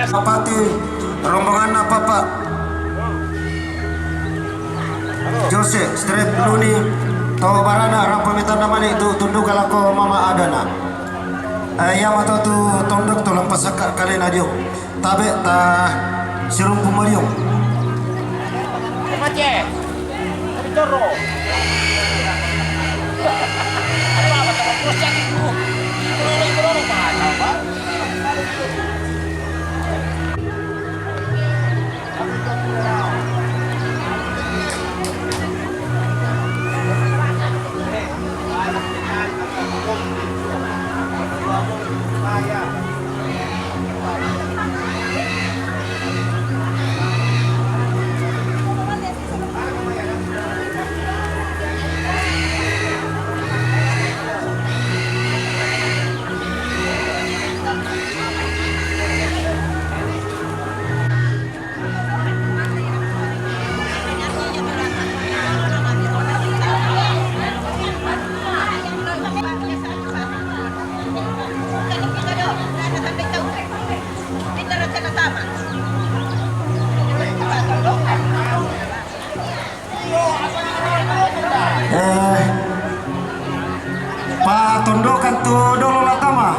Bupati rombongan apa Pak? Jose Strip Luni Tahu barana orang pemitan namanya itu tunduk kalau mama adana yang atau tu tunduk tu lampas akak kalian adio tabe ta sirum pemaliung Macet. Tapi coro. Ada apa tak proses itu? Coro mana, Pak? Pak tondokan tu dolo latama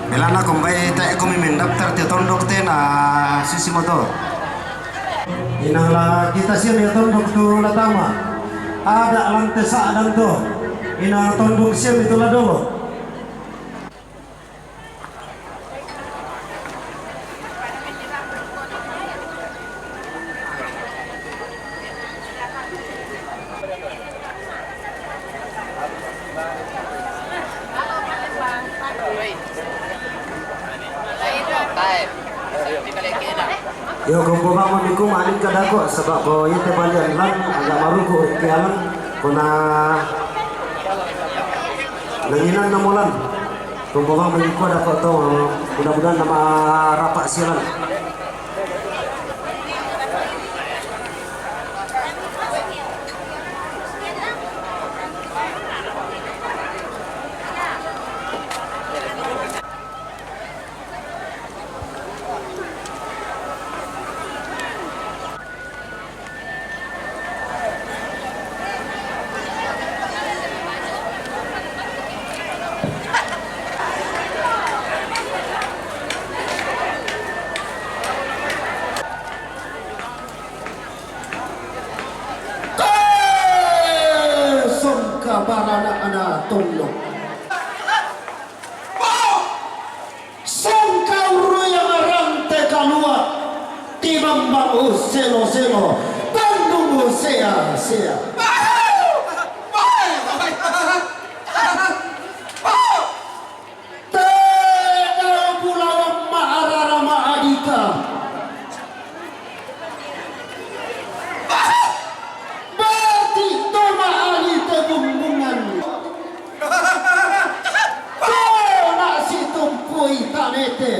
belana kumbai tak aku mimin daftar te tondok te na sisi motor inanglah kita sih ya tondok tu latama ada lantai dan tu ina tondok sih itulah dolo. Yo kung bang mamiku maling kadako sebab ko yete balian lang agak maru ko kialan kuna nanginan namulan kung bang mamiku dako to mudah-mudahan nama rapak silan. tundok. Sangkauro yang rantai keluar timambang selo-selo tandung sea-sea. Tega pulau Maharara Mahadika berarti toma ali tebumbungan tona si tumpui tanete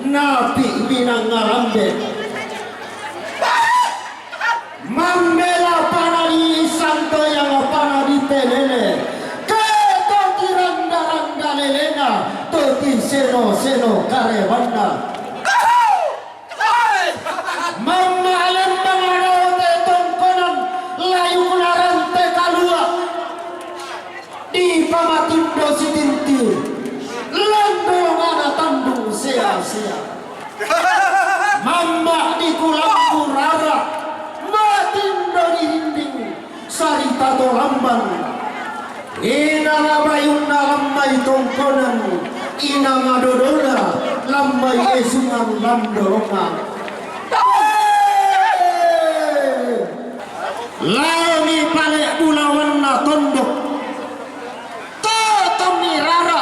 napi minang ngarambe Mambela panari santo yang panari telele keto kiranda-randa lelena toti seno-seno karevanda Mama alembang arote tongkonan layu narante kalua di pamatindo sitinti landong ana tandung sea-sea Mama di kulampu rara matindo di dinding sarita to lamban ina bayun na lamay tongkonan ina ngadodona lamay esungan lamdorongan Lami pale bulawan na tondok Totomi rara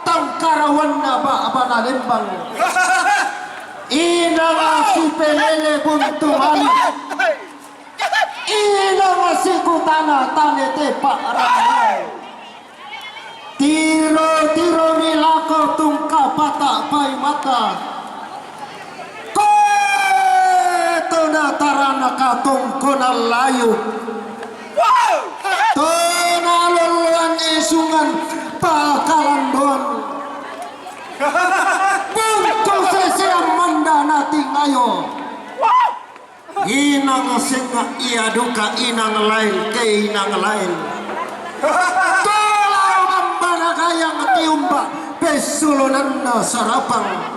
Tangkarawan na ba na lembang Ina nga si pelele buntu mali Ina nga si kutana tanete pak ramai Tiro-tiro milako tungka patak pai mata Tona tarana katong konal layu Tona luluan esungan pakalandon Buntu sesiam manda nati ngayo Inang senga iya duka inang lain ke inang lain Tola mambana kayang tiumba pesulunanda sarapang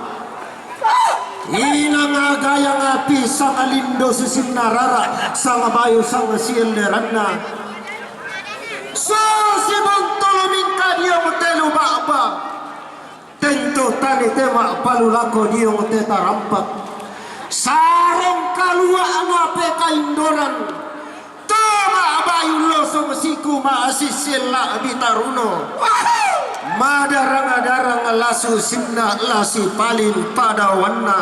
Inang agayang api sang alindo susimna rara sang bayu sang sienderanna so si montolomin ka dia motelu baba tentu tani tema palulako dia moteta rampak sarong kalua ngape kaindoran tama bayu lo sang siku maasisila bitaruno Madarang-darang lasu simna lasi palin pada warna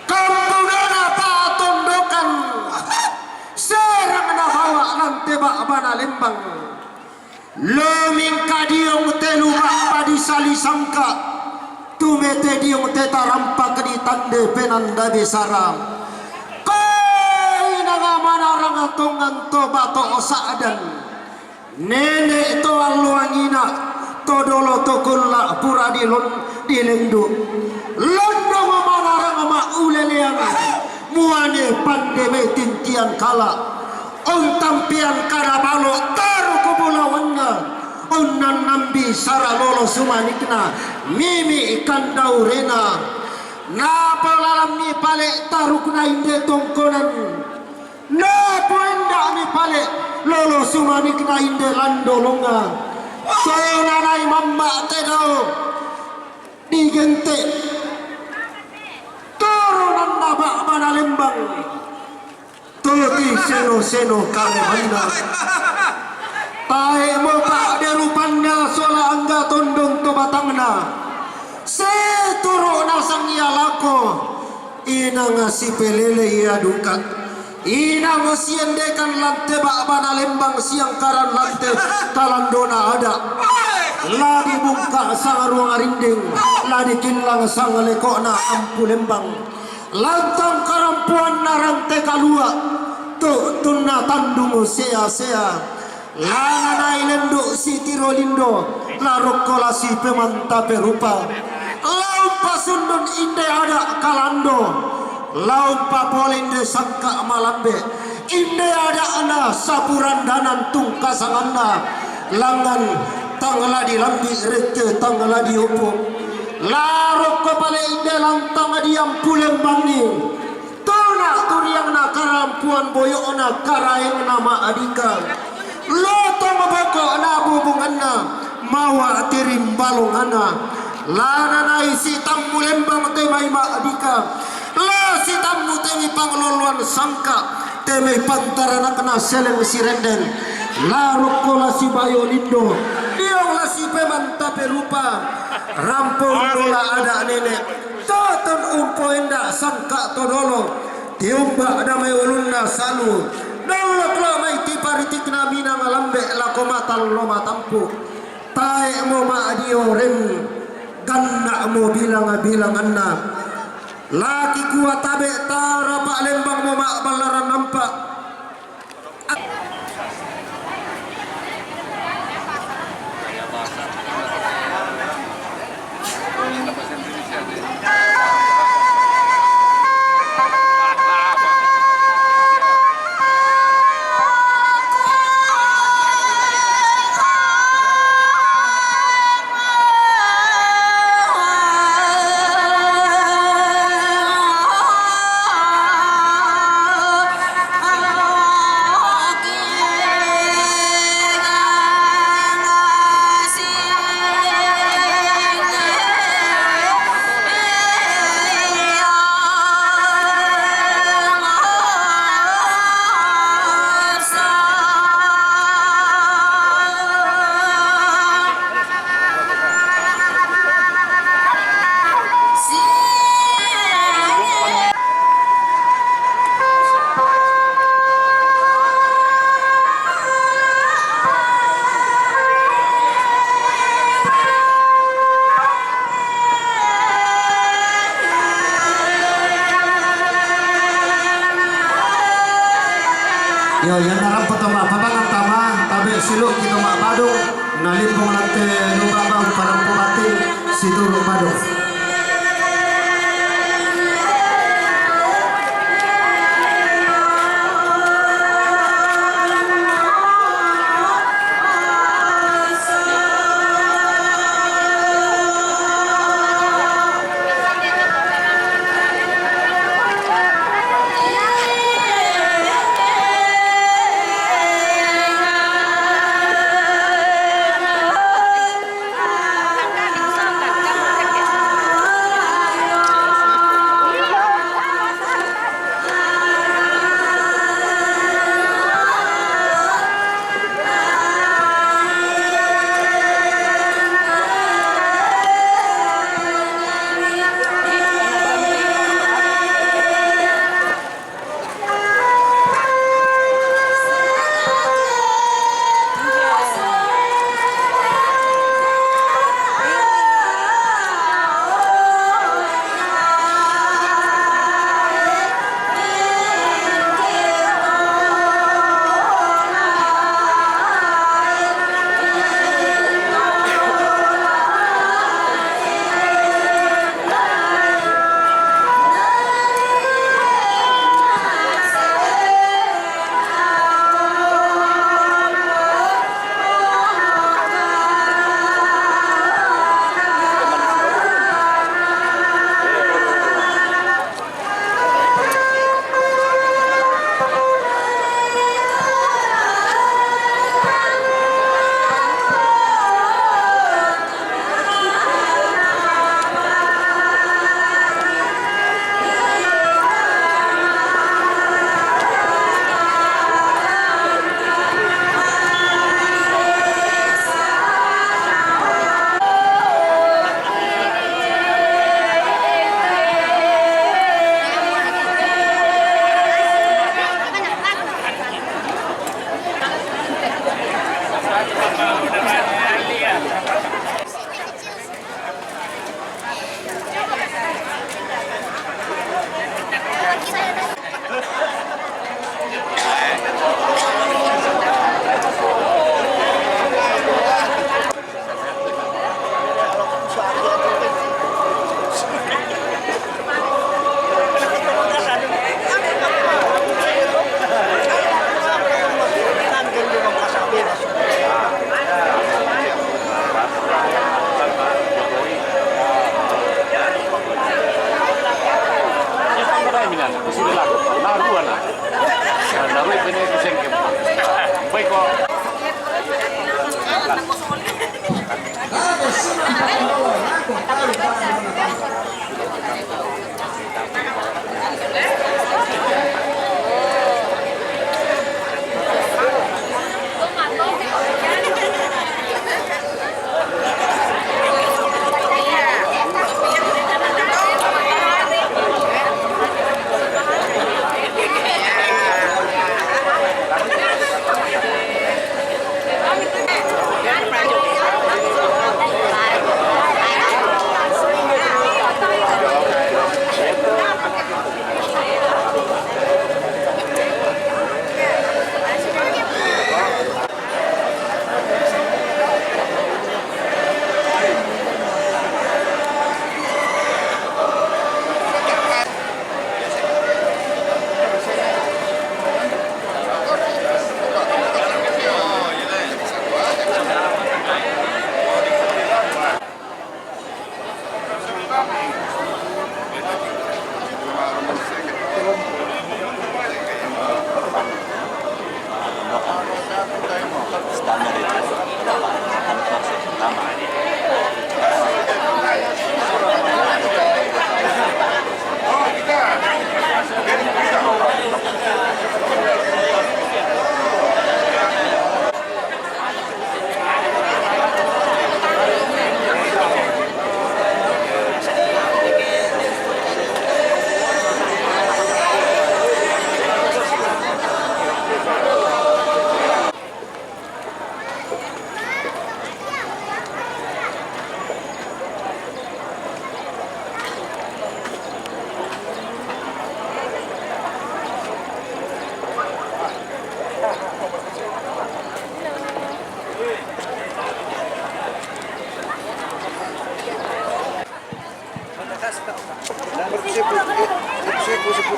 Kampungana patondokan Serang na hawa ng teba bana lembang Luming kadiyong telu ba di salisangka Tumete diyong teta rampak di tande penanda besara Kay nangamanarang atongan to bato saadan Nenek to aluangina Todolo tokulla pura di lendu Londo mamarang ma ulelean Muane pandeme tintian kala On tampian karabalo taru kubulawanna Onnan nambi sara lolo sumanikna Mimi ikan daurena Napa lalam ni pale tarukna inde tongkonan Napa endak ni pale lolo sumanikna inde landolonga Sonanay mamma tedao digente turunan naba manalembang tuti seno-seno kare banda tae mo pa derupannya sola angga tondong to batangna seturo na sang ialako ina ngasi pelele ia duka Ina ngasiendekan lante bak lembang siang karan lante kalandona ada Ladi bungka sang ruang arinding Ladi kinlang sang lekokna ampu lembang Lantang karampuan narante kalua Tu tunna tandung sea-sea Lana nai lenduk si tirolindo Larokkola si pemanta perupa Laupa sundun inde ada kalando Laumpa polinde sangka malambe inde ada ana sapuran danan tungkasanganna langan tangla di lambi rete tangla di opo larok kepala inde lantang diam pulem bangi tona turiang na karampuan boyona karaeng nama adika loto mabako na bubunganna mawa tirim balongana lana nai si tammu lembang temai ma adika la si tammu temi pangloluan sangka temai pantarana kena seleng sirenden la rokola si bayo lindo diong la si pemanta perupa rampung dola ada nenek toton umpo endak sangka todolo tiumba ada mai ulunna salu dolok lo mai tiparitik namina ngalambe la komatal loma tampu tae mo ma adio ren ganna mo bilang anna laki kuat tabe tara pak lembang mo ma balaran nampak yo yang narap pertama papangan tama tabe siluk kita mak badung nalimpong nante nubabang parang pumati siduruk badung Standar itu kan proses pertama.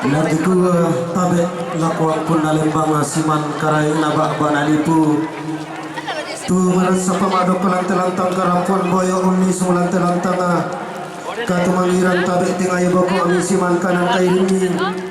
Nanti ku tabe lakuan pun nalembang siman karai nabak banalipu tu malas sapa madok kelantang karampun boyo uni sulang telantang katu mangiran tabe tingai boko ami siman kanan kai ini